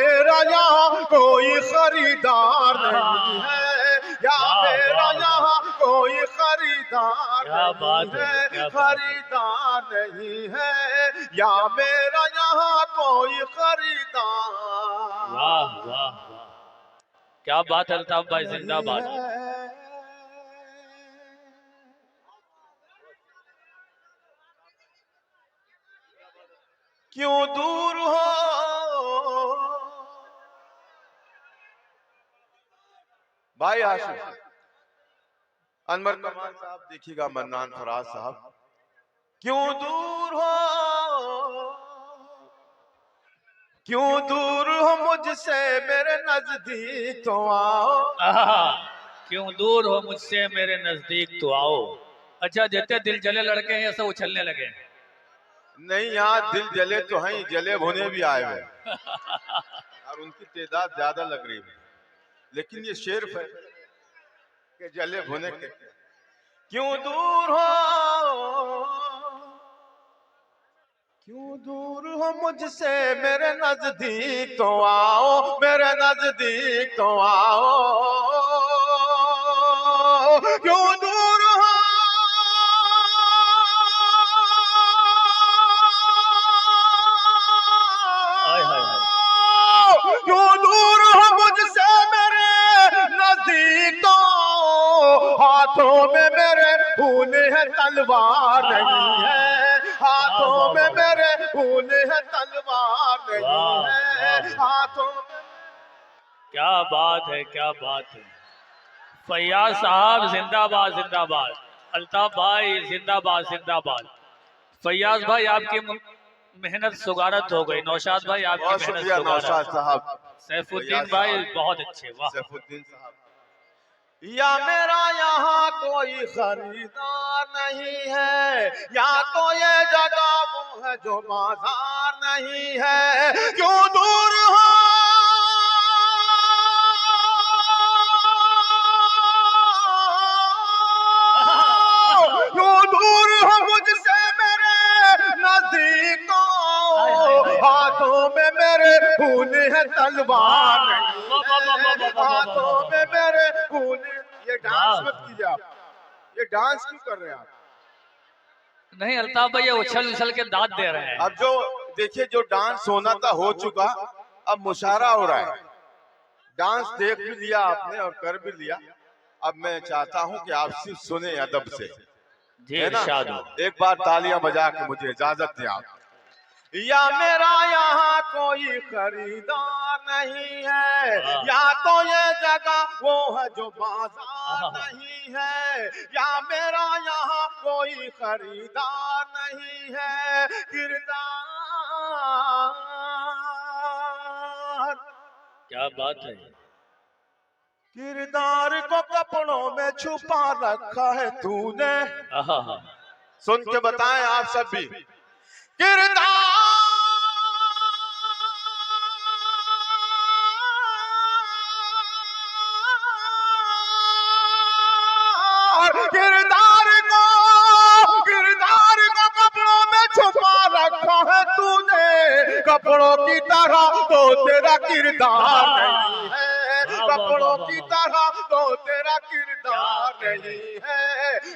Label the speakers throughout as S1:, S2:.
S1: मेरा यहाँ कोई खरीदार नहीं है, या मेरा यहाँ कोई खरीदार नहीं है, खरीदार नहीं है, या मेरा यहाँ कोई खरीदार।
S2: वाह वाह वाह, क्या बात है अल्ताफ भाई, जिंदाबाद।
S1: क्यों दूर हो भाई आशिफ, अनवर कमाल साहब देखिएगा, मन्नान फराज साहब, क्यों दूर हो, क्यों दूर हो मुझसे मेरे नजदीक तो आओ।
S2: क्यों दूर हो मुझसे मेरे नजदीक तो आओ। अच्छा, जितने दिल जले लड़के हैं सब उछलने लगे।
S1: नहीं, यहाँ दिल जले तो हैं, जले भुने भी आए हुए और उनकी तादाद ज्यादा लग रही है, लेकिन ये शेर है कि जले भुने के। क्यों दूर हो, क्यों दूर हो मुझसे मेरे नजदीक तो आओ, मेरे नजदीक तो आओ। क्यों दूर हो, क्यों दूर हो मुझसे मेरे नजदीक तो, हाथों में मेरे खून है तलवार नहीं है, हाथों में मेरे खून है तलवार नहीं है, हाथों में।
S2: क्या बात है, क्या बात है। फैयाज साहब जिंदाबाद जिंदाबाद, अल्ताफ भाई जिंदाबाद जिंदाबाद। फैयाज भाई आपकी मेहनत सुगारत हो गई, नौशाद भाई आपकी मेहनत
S1: नौशाद साहब,
S2: सैफुद्दीन भाई बहुत अच्छे, वाह।
S1: सैफुद्दीन साहब, या मेरा यहाँ कोई खरीदार नहीं है, या तो ये जगह वो है जो बाजार नहीं है। क्यों दूर हो, क्यों दूर हो मुझसे मेरे नजदीक तो, हाथों में मेरे खून है तलवार नहीं है, हाथों में मेरे खून। ये डांस मत कीजिए आप, ये डांस क्यों कर रहे हैं आप?
S2: नहीं अल्ताफ भाई, ये उछल उछल के दांत दे रहे हैं।
S1: अब जो देखिए, जो डांस होना था हो चुका, अब मुशायरा हो रहा है। डांस देख भी लिया आपने और कर भी लिया, अब मैं चाहता हूं कि आप सिर्फ सुने अदब से, है ना? एक बार तालियां बजा के मुझे इजाजत दें आप। या मेरा यहाँ कोई खरीदार नहीं है, या तो ये जगह वो है जो बाजार नहीं है, या मेरा यहाँ कोई खरीदार नहीं है, किरदार।
S2: क्या बात है।
S1: किरदार को कपड़ों में छुपा रखा है तूने, सुन के बताएं आप सब भी। किरदार, किरदार को कपड़ों में छुपा रखा है तूने, कपड़ों की तरह तो तेरा किरदार नहीं है, कपड़ों की तरह तो तेरा किरदार नहीं है,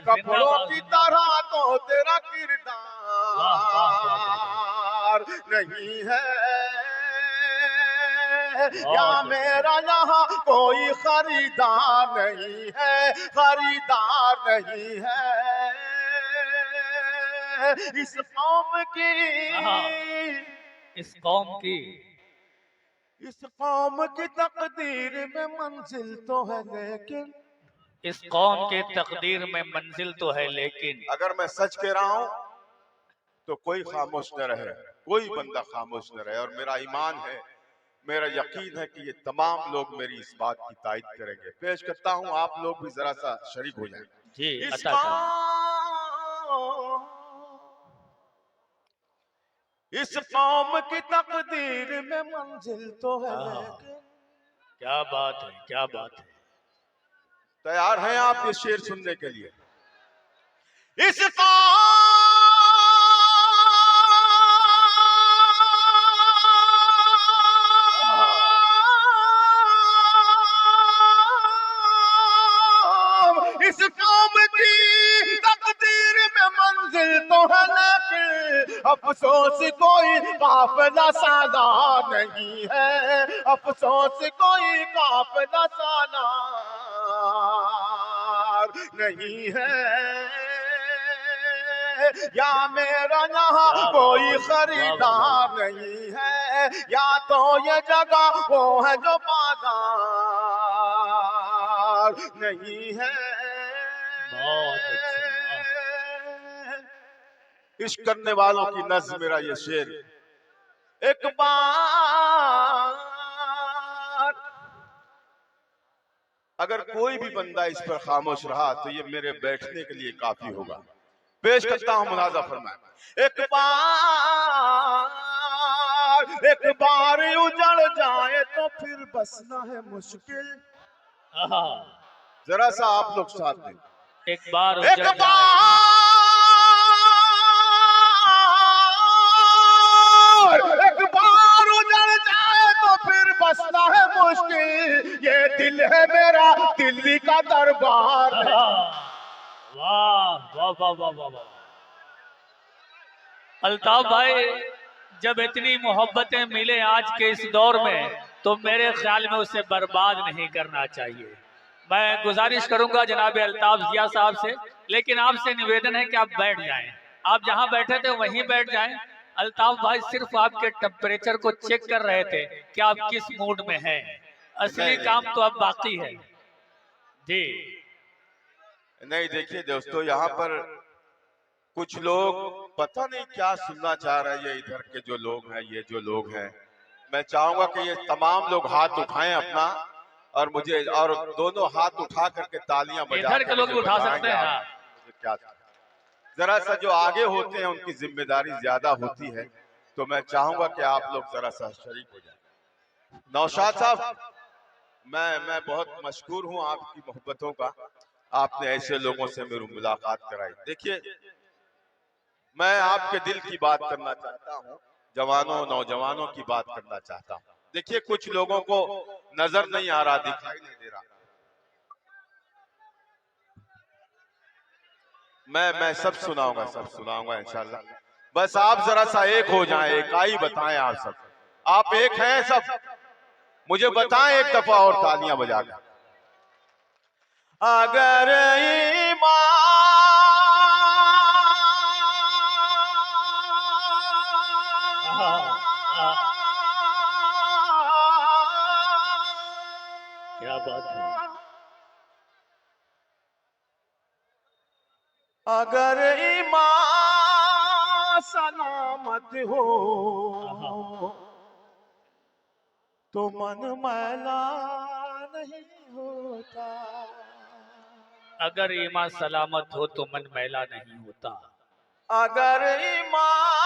S1: कपड़ों की तरह तो तेरा किरदार नहीं है। या मेरा यहाँ कोई खरीदार नहीं है, खरीदार नहीं है। इस कौम की,
S2: इस कौम की,
S1: इस कौम की तकदीर में मंजिल तो है लेकिन,
S2: इस कौम के तकदीर में मंजिल तो है लेकिन।
S1: अगर मैं सच कह रहा हूँ तो कोई खामोश न रहे, कोई बंदा खामोश न रहे, और मेरा ईमान है, मेरा यकीन है कि ये तमाम लोग मेरी इस बात की तायद करेंगे। पेश करता हूँ, आप लोग भी जरा सा शरीक हो जाएं।
S2: जी,
S1: इस कौम की तकदीर में मंजिल तो है लेकिन।
S2: क्या बात है, क्या बात है।
S1: तैयार हैं आप ये शेर सुनने के लिए? इस काफिला सालार नहीं है, अफसोस कोई काफिला सालार नहीं है। या मेरा यहाँ कोई खरीदार नहीं है, या तो ये जगह वो है जो बाजार नहीं है।
S2: बहुत अच्छा,
S1: इश्क करने वालों की नज़्म मेरा ये शेर। एक बार अगर कोई भी बंदा इस पर खामोश रहा तो ये मेरे बैठने के लिए काफी होगा। पेश करता हूं मुलाजा फरमाए। एक बार उजड़ जाए तो फिर बसना है मुश्किल।
S2: आहा,
S1: जरा सा आप लोग साथ दें।
S2: एक बार
S1: एक
S2: उजड़ जाए,
S1: बार उजड़ जाए तो फिर बसना है मुश्किल। ये दिल है मेरा दिल्ली का दरबार।
S2: आहा, वाह वाह वाह वाह वाह वाह। अल्ताफ भाई, जब इतनी मोहब्बतें मिले आज के इस दौर में तो मेरे ख्याल में उसे बर्बाद नहीं करना चाहिए। मैं गुजारिश करूंगा जनाब अल्ताफ जिया साहब से, लेकिन आपसे निवेदन है कि आप बैठ जाएं। आप जहां बैठे थे वहीं बैठ जाएं। अल्ताफ भाई सिर्फ आपके टेम्परेचर को चेक कर रहे थे कि आप किस मूड में हैं। असली काम तो अब बाकी है जी।
S1: नहीं देखिए दोस्तों, यहाँ पर कुछ लोग पता नहीं क्या सुनना चाह रहे हैं। ये इधर के जो लोग हैं, ये जो लोग हैं, मैं चाहूंगा कि ये तमाम लोग हाथ उठाएं अपना, और मुझे और दोनों हाथ उठा करके तालियां बजा
S2: इधर के लोग भी उठा सकते हैं। हाँ।
S1: मुझे क्या जरा सा जो आगे होते हैं उनकी जिम्मेदारी ज्यादा होती है, तो मैं चाहूंगा कि आप लोग जरा सा शरीक हो जाए। नौशाद साहब, मैं बहुत मशकूर हूँ आपकी मोहब्बतों का। आपने ऐसे लोगों से मेरी मुलाकात कराई। देखिए, मैं आपके दिल की बात करना चाहता हूँ, जवानों नौजवानों की बात करना चाहता हूँ। देखिए, कुछ लोगों को नजर नहीं आ रहा, दिखाई नहीं दे रहा। मैं सब सुनाऊंगा इंशाल्लाह। बस आप जरा सा एक हो जाएं, एकाई बताएं। आप सब, आप एक हैं सब, मुझे बताएं एक दफा और तालियां बजाकर। अगर
S2: क्या बात है।
S1: अगर ईमान सलामत हो तो मन मैला नहीं होता।
S2: अगर ईमान सलामत हो तो मन मैला नहीं होता।
S1: अगर ईमान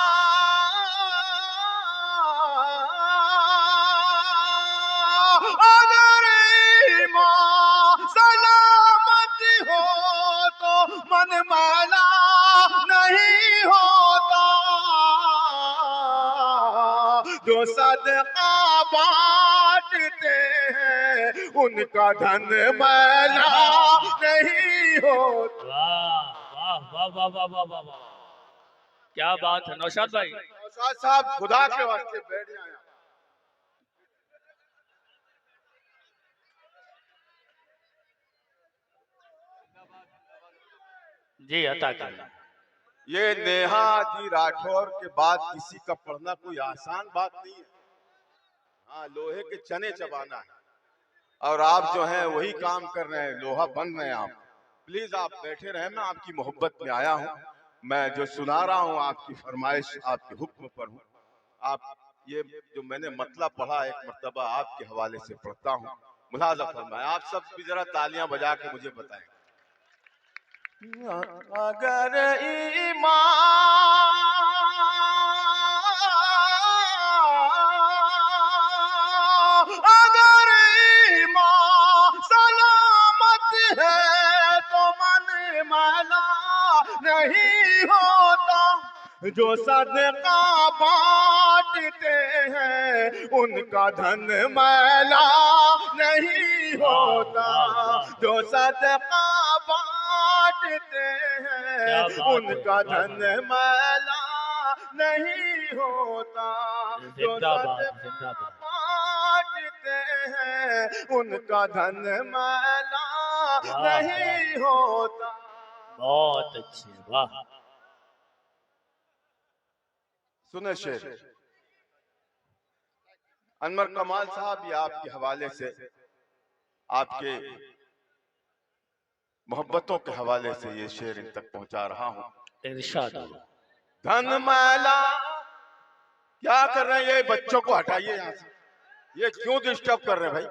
S1: सलामत हो तो मन मैला नहीं होता। जो सदका बांटते हैं उनका धन मैला नहीं होता।
S2: वाह वाह वाह वाह वाह वाह वाह वाह, क्या बात है नौशाद भाई।
S1: नौशाद साहब, खुदा के वास्ते बैठ जाए।
S2: जी अता कर।
S1: ये नेहा जी राठौर के बाद किसी का पढ़ना कोई आसान बात नहीं है। हाँ, लोहे के चने चबाना है, और आप जो हैं वही काम कर रहे हैं, लोहा बन रहे हैं आप। प्लीज आप बैठे रहे, मैं आपकी मोहब्बत में आया हूँ। मैं जो सुना रहा हूँ आपकी फरमाइश, आपके हुक्म पर हूँ। आप ये जो मैंने मतलब पढ़ा, एक मर्तबा आपके हवाले से पढ़ता हूँ, मुलाजा फरमाए। आप सब भी जरा तालियां बजा के मुझे बताएं। अगर ईमान सलामत है तो मन मैला नहीं होता। जो सदका बांटते हैं उनका धन मैला नहीं होता। जो सदका बांटते हैं उनका धन मैला नहीं होता, जो
S2: जिंदाबाद
S1: सदका
S2: जिंदाबाद।
S1: बांटते हैं उनका धन मैला
S2: वाह वाह,
S1: नहीं होता।
S2: बहुत अच्छे, वाह।
S1: सुने शेर, अनवर कमाल साहब, ये आपके हवाले से, आपके मोहब्बतों के हवाले से ये शेर इन तक पहुंचा रहा हूं।
S2: इरशाद।
S1: धन मैला, क्या कर रहे हैं ये? बच्चों को हटाइए यहाँ से, ये क्यों डिस्टर्ब कर रहे हैं भाई?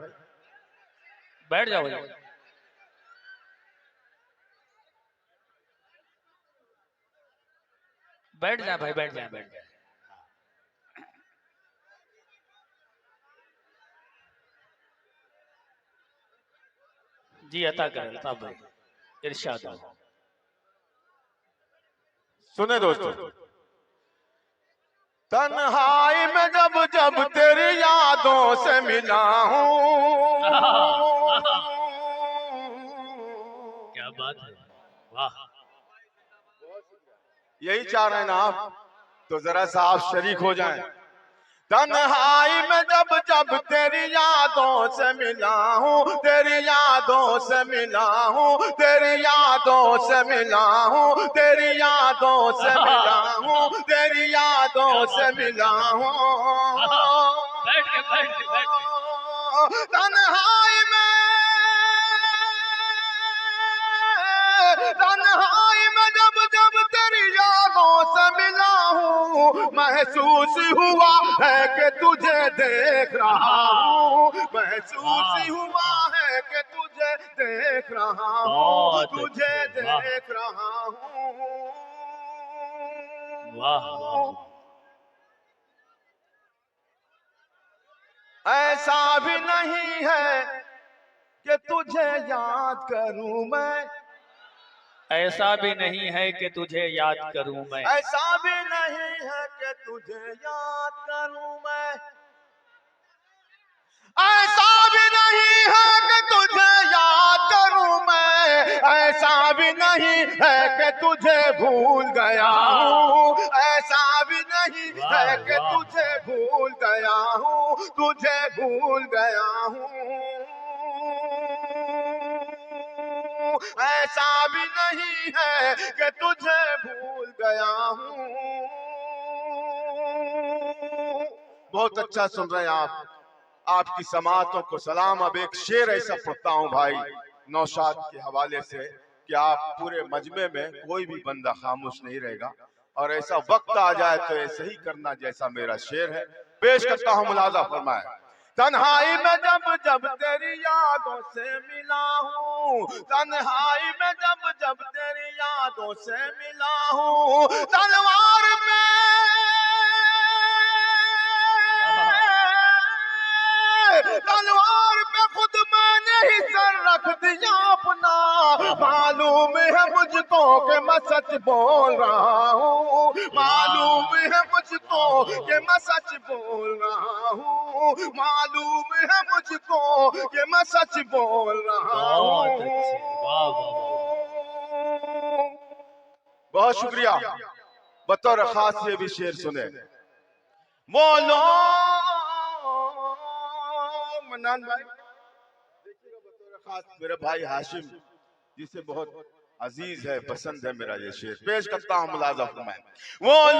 S2: बैठ जाओ भाई। बैठ जाए भाई, बैठ जाए, बैठ जाए। जी अता करें अल्ताफ भाई, इरशाद।
S1: सुने दोस्तों, तन्हाई में जब जब तेरी यादों से मिला हूँ,
S2: क्या बात है, वाह।
S1: यही चाह रहे हैं ना आप, तो जरा सा आप शरीक हो जाएं। तन्हाई में जब जब तेरी यादों से मिला हूँ, तेरी यादों से मिला हूँ, तेरी यादों से मिला हूँ, तेरी यादों से मिला हूँ, तेरी यादों से मिला हूँ।
S2: बैठ के, बैठ के, बैठ के।
S1: तन्हाई में जब जब तेरी यादों से मिला हूँ, महसूस हुआ है कि तुझे देख रहा हूँ, महसूस हुआ है कि तुझे देख रहा हूँ, तुझे देख रहा हूँ।
S2: वाह वाह।
S1: ऐसा भी नहीं है कि तुझे याद करूं मैं,
S2: ऐसा भी नहीं है कि तुझे याद करूं मैं,
S1: ऐसा भी नहीं है कि तुझे याद करूं मैं, ऐसा भी नहीं है कि तुझे याद करूं मैं, ऐसा भी नहीं है कि तुझे भूल गया हूँ, ऐसा भी नहीं है कि तुझे भूल गया हूँ, तुझे भूल गया हूँ। ऐसा भी नहीं है कि तुझे भूल गया हूँ। बहुत अच्छा सुन रहे हैं आप, आपकी समातों को सलाम। अब एक शेर ऐसा पढ़ता हूँ भाई नौशाद के हवाले से कि आप पूरे मजमे में कोई भी बंदा खामोश नहीं रहेगा, और ऐसा वक्त आ जाए तो ऐसे ही करना जैसा मेरा शेर है। पेश करता हूँ, मुलाजा फरमाए। तन्हाई में जब जब तेरी यादों से मिला हूँ, तन्हाई में जब जब तेरी यादों से मिला हूँ, तलवार पे खुद मैंने ही सर रख दिया अपना, मालूम है मुझको कि मैं सच बोल रहा हूँ, मालूम है मुझको कि मैं सच बोल रहा हूँ, मालूम है मुझको कि मैं सच बोल रहा हूँ। बहुत शुक्रिया। बतौर खास ये भी शेर सुने। वो लोग, मन्नान भाई देखिएगा, बतौर खास मेरे भाई हाशिम जिसे बहुत अजीज है, पसंद है मेरा ये शेर, पेश करता हूँ, मुलाजा फरमाएं। वो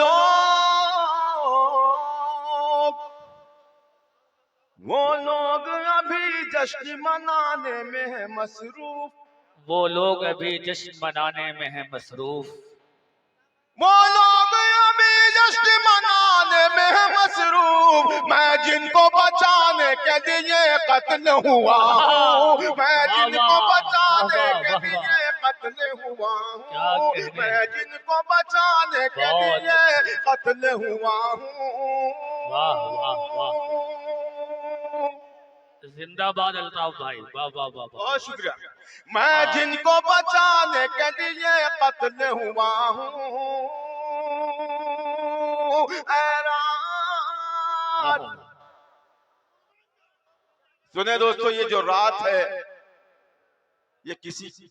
S1: लोग अभी जश्न मनाने में है मसरूफ,
S2: वो लोग अभी जश्न मनाने में है मसरूफ,
S1: वो लोग अभी जश्न मनाने में है मसरूफ, मैं जिनको बचाने के लिए कत्ल हुआ हूँ, मैं जिनको बचाने के लिए कत्ल हुआ हूँ, मैं जिनको बचाने के लिए कत्ल हुआ हूँ।
S2: वाह वाह वाह। जिंदाबाद अल्ताफ भाई, वाह वाह वाह।
S1: बहुत शुक्रिया। मैं जिनको बचाने के लिए कत्ल हुआ हूँ, सुने दोस्तों, ये जो रात है ये किसी,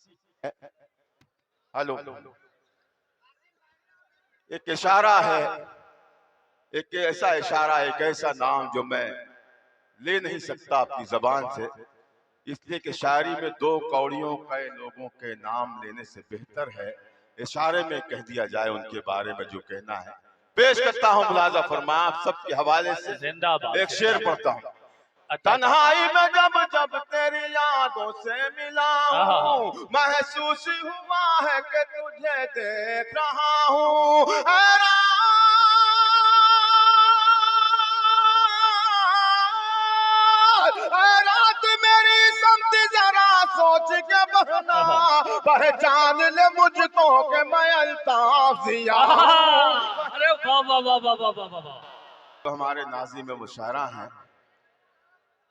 S1: हेलो, एक इशारा है एक ऐसा इशारा, एक ऐसा नाम जो मैं ले नहीं सकता अपनी जबान से, इसलिए कि शायरी में दो कौड़ियों के लोगों के नाम लेने से बेहतर है इशारे में कह दिया जाए उनके बारे में जो कहना है। पेश करता हूँ मुलाजा फरमा आप सबके हवाले से
S2: जिंदाबाद
S1: एक शेर पढ़ता हूँ।
S2: अता
S1: तन्हाई में जब जब तेरी यादों से मिला हूँ, महसूस हुआ है कि तुझे देख रहा हूँ। रात मेरी समझ जरा सोच के बहना, पहचान ले मुझको कि मैं अल्ताफ जिया हूं।
S2: अरे वाह वाह वाह वाह वाह वाह वाह।
S1: तो हमारे नाज़िम मुशायरा हैं,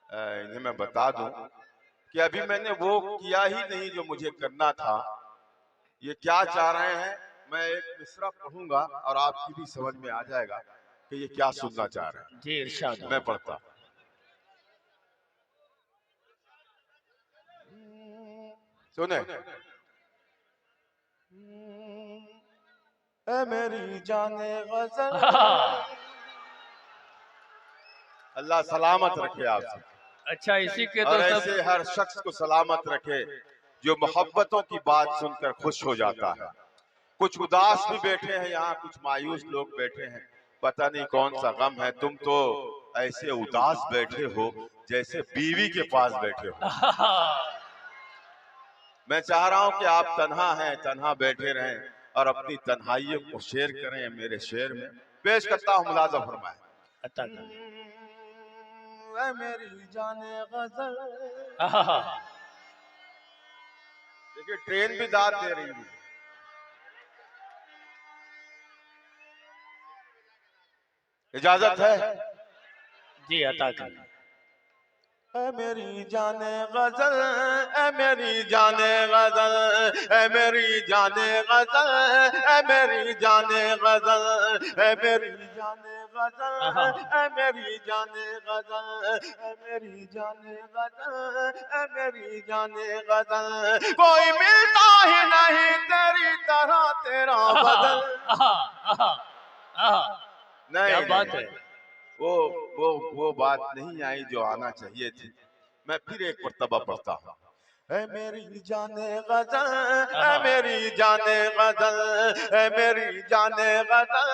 S1: इन्हें मैं बता दूं कि अभी मैंने वो किया ही नहीं जो मुझे करना था। ये क्या चाह रहे हैं, मैं एक मिसरा पढ़ूंगा और आपकी भी समझ में आ जाएगा कि ये क्या सुनना चाह रहे हैं।
S2: जी इरशाद।
S1: मैं पढ़ता। सुने। ए मेरी जाने गजल, अल्लाह सलामत रखे आपसे।
S2: अच्छा इसी के तो
S1: और
S2: सब
S1: ऐसे हर शख्स को सलामत रखे जो मोहब्बतों की बात सुनकर खुश हो जाता है। कुछ उदास भी बैठे हैं यहाँ, कुछ मायूस लोग बैठे हैं, पता नहीं कौन सा गम है। तुम तो ऐसे उदास बैठे हो जैसे बीवी के पास बैठे हो। मैं चाह रहा हूं कि आप तन्हा हैं, तन्हा बैठे रहें और अपनी तन्हाइयों को शेयर करें मेरे शेर में। पेश करता हूं मुलाजा फरमाए।
S2: अता
S1: ऐ मेरी जाने गजल। देखिए ट्रेन भी दाद दे रही है। इजाजत है?
S2: जी अता कर।
S1: ऐ मेरी जाने गजल, ऐ मेरी जाने गजल, ऐ मेरी जाने गजल, ऐ मेरी जाने गजल, ऐ मेरी जाने गजल, ऐ मेरी जाने गजल, ऐ मेरी जाने गजल, ऐ मेरी जाने गजल। कोई मिलता ही नहीं तेरी तरह तेरा बदल।
S2: क्या
S1: नहीं
S2: बात
S1: नहीं,
S2: है।
S1: वो बात नहीं आई जो आना चाहिए थी। मैं फिर एक मर्तबा पढ़ता हूँ। ऐ मेरी जाने गजल, ऐ मेरी जाने गजल, ऐ मेरी जाने गजल,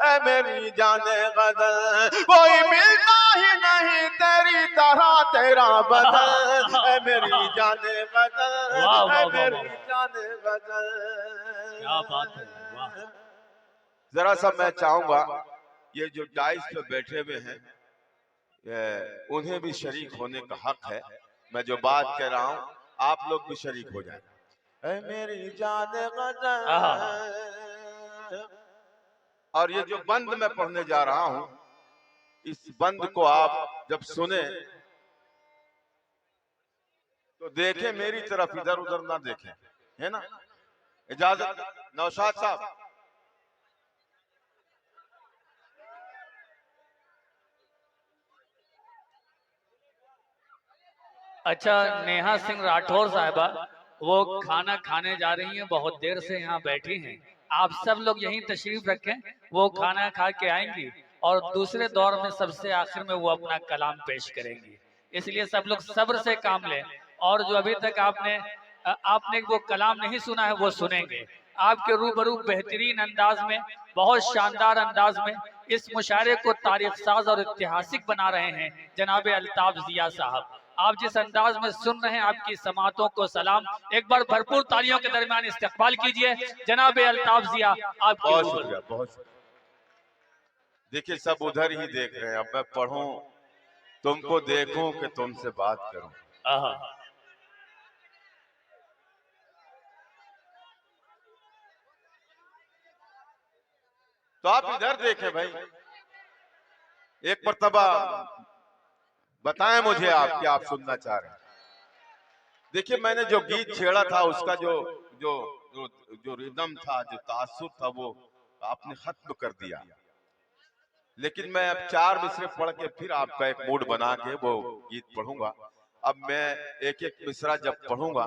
S1: ऐ मेरी जाने गजल। कोई मिलता ही नहीं तेरी तरह तेरा बदल। ऐ मेरी जाने गजल,
S2: वाह वाह
S1: ऐ
S2: वाह
S1: मेरी
S2: वाह।
S1: जाने गजल।
S2: क्या बात है वाह।
S1: जरा सा मैं चाहूंगा ये जो डाइस पे बैठे हुए हैं उन्हें भी शरीक होने का हक है। मैं जो बात कह रहा हूं आप लोग भी शरीक हो जाए। ऐ मेरी जाने गजल। और ये जो बंद मैं पढ़ने जा रहा हूं, इस बंद को आप जब सुने तो देखें मेरी तरफ, इधर उधर ना देखें, है ना? इजाजत नौशाद साहब।
S2: अच्छा नेहा सिंह राठौर साहिबा वो खाना खाने जा रही हैं, बहुत देर से यहाँ बैठी हैं। आप सब लोग यहीं तशरीफ रखें, वो खाना खा के आएंगी और दूसरे दौर में सबसे आखिर में वो अपना कलाम पेश करेंगी। इसलिए सब लोग सब्र से काम लें और जो अभी तक आपने वो कलाम नहीं सुना है वो सुनेंगे। आपके रूबरू बेहतरीन अंदाज में, बहुत शानदार अंदाज में इस मुशायरे को तारीख साज और ऐतिहासिक बना रहे हैं जनाब अल्ताफ जिया साहब। आप जिस अंदाज में सुन रहे हैं आपकी समातों को सलाम। एक बार भरपूर तालियों के दरमियान इस्तकबाल कीजिए जनाब अल्ताफ जिया आपकी।
S1: बहुत शुक्रिया, बहुत शुक्रिया। देखिए सब उधर ही देख रहे हैं, अब मैं पढ़ूं, तुमको देखूं कि तुमसे बात करूं। तो आप इधर देखें भाई, एक मर्तबा बताएं मुझे आप क्या आप सुनना चाह रहे हैं। देखिए मैंने जो गीत छेड़ा था उसका जो जो जो, जो रिदम था, जो तासुर था, वो आपने खत्म कर दिया। लेकिन मैं अब 4 मिसरे पढ़ के फिर आपका एक मूड बना के वो गीत पढ़ूंगा। अब मैं एक एक मिसरा जब पढ़ूंगा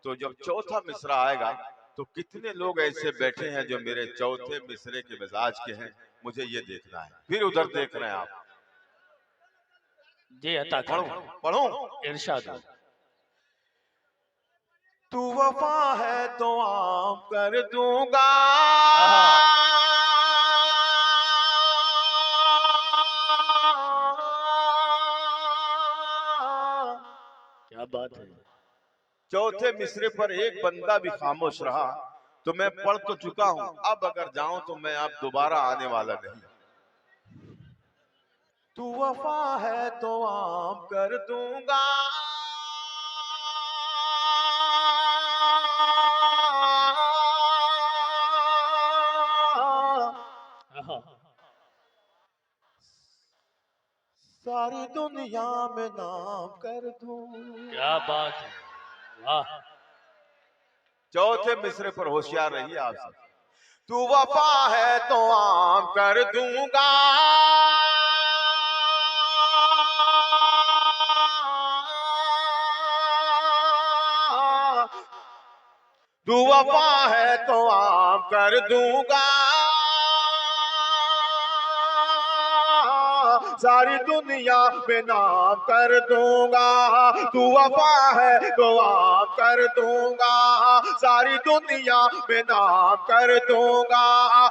S1: तो जब चौथा मिसरा आएगा तो कितने लोग ऐसे बैठे हैं जो मेरे चौथे मिसरे के मिजाज के हैं, मुझे ये देखना है। फिर उधर देख रहे हैं आप।
S2: जी अता
S1: पढ़ूं
S2: करें,
S1: पढ़ूं।
S2: इरशाद हो।
S1: तू वफा है तो आम कर दूंगा,
S2: आहा, क्या बात है।
S1: चौथे मिसरे पर एक बंदा भी खामोश रहा तो मैं पढ़ तो चुका हूं, अब अगर जाऊं तो मैं अब दोबारा आने वाला नहीं। तू वफा है तो आम कर दूंगा,
S2: आहा,
S1: सारी दुनिया में नाम कर दूं।
S2: क्या बात है, वाह।
S1: चौथे मिसरे पर होशियार रहिए आप सब। तू वफा है तो आम कर दूंगा, तू वफा है तो आम कर दूंगा, सारी दुनिया में नाम कर दूंगा। तू वफा है तो आम कर दूंगा, सारी दुनिया में नाम कर दूंगा।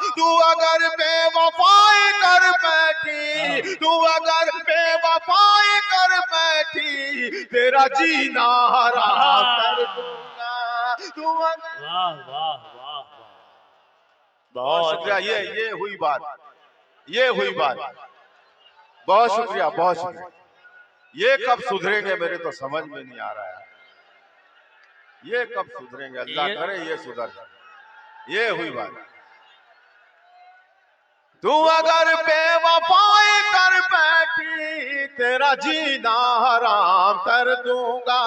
S1: तू अगर बेवफाई कर बैठी, तू अगर बेवफाई कर बैठी, तेरा जीना हराम कर दूंगा। तू अगर
S2: वाह वाह वाह वाह,
S1: बहुत
S2: बहुत
S1: शुक्रिया।
S2: अच्छा।
S1: ये हुई बात, ये हुई बात। बहुत शुक्रिया, बहुत शुक्रिया। ये कब सुधरेंगे मेरे तो समझ में नहीं आ रहा है। ये कब सुधरेंगे, अल्लाह
S2: ये-
S1: करे ये सुधर जाए। ये हुई बात। तू अगर बेवफाई कर बैठी, तेरा जीना हराम कर दूंगा।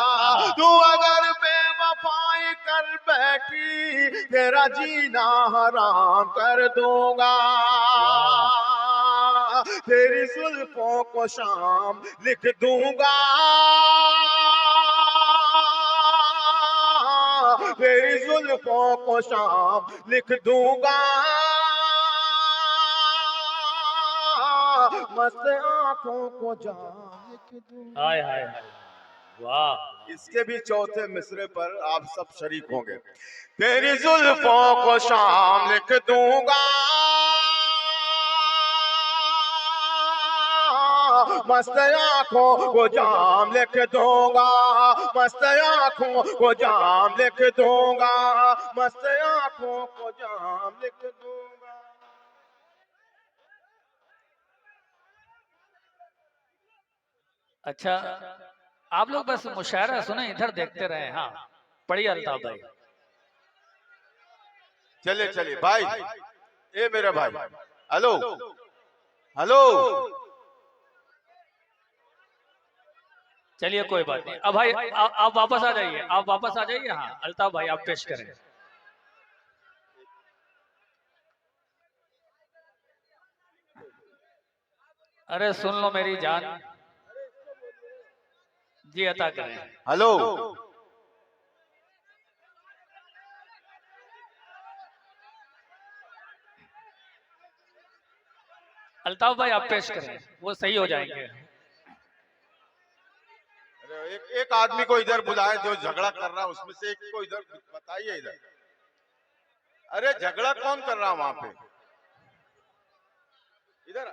S1: तू अगर बेवफाई कर बैठी, तेरा जीना हराम कर दूंगा। तेरी जुल्फों को शाम लिख दूंगा, तेरी जुल्फों को शाम लिख दूंगा, मस्त आंखों को जाम लिख दूंगा।
S2: हाय हाय हाय, वाह।
S1: इसके भी चौथे मिसरे पर आप सब शरीक होंगे। तेरी जुल्फों को शाम लिख दूंगा, मस्त आंखों को जाम लिख दूंगा, मस्त आंखों को जाम लिख दूंगा, मस्त आंखों को जाम लिख दूंगा।
S2: अच्छा, आप लोग बस मुशायरा सुने, इधर देखते रहे। हाँ, पढ़िए अल्ताफ भाई।
S1: चले चले भाई, ए मेरे भाई, हेलो हेलो।
S2: चलिए कोई बात नहीं। अब भाई आप वापस आ जाइए, आप वापस आ जाइए। हाँ अल्ताफ भाई, आप पेश करें। अरे सुन लो मेरी जान, जी अता करें।
S1: हेलो।
S2: अल्ताफ भाई आप पेश करें, वो सही हो जाएंगे।
S1: एक आदमी को इधर बुलाए जो झगड़ा कर रहा है, उसमें से एक को इधर बताइए इधर। अरे झगड़ा कौन कर रहा है वहां पे, इधर।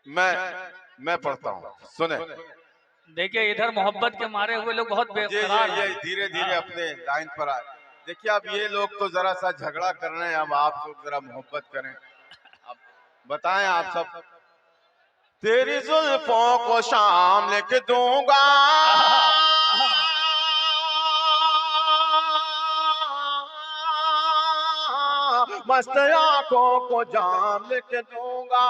S1: मैं पढ़ता हूँ, सुने।
S2: देखिए इधर मोहब्बत के मारे हुए लोग बहुत बेकरार
S1: ये
S2: हैं।
S1: धीरे धीरे अपने लाइन पर आए। देखिए अब ये लोग तो जरा सा झगड़ा कर रहे हैं, अब आप लोग जरा मोहब्बत करें। अब बताएं आप सब। तेरी जुल्फों को शाम लिख दूंगा, मस्त आंखों को जाम लिख दूंगा,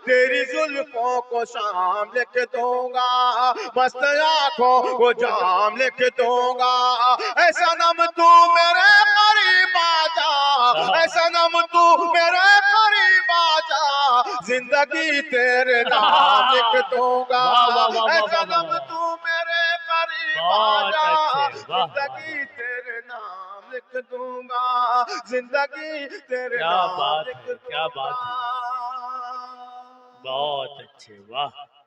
S1: तेरी जुल्फों को शाम लिख दूंगा, मस्त आंखों को जाम लिख दूंगा। ऐसा नम तू मेरे करीब आजा, ऐसा नम तू मेरे करीब आजा, जिंदगी तेरे नाम लिख दूंगा।
S2: वाह वाह वाह वाह
S1: ऐसा
S2: वाह
S1: नम
S2: वाह,
S1: तू मेरे करीब
S2: बहुत
S1: आजा,
S2: अच्छे, वाह,
S1: जिंदगी तेरे नाम लिख दूंगा, जिंदगी तेरे
S2: क्या
S1: नाम
S2: बात
S1: लिख
S2: है, क्या बात
S1: दूंगा।
S2: है, बहुत अच्छे, वाह।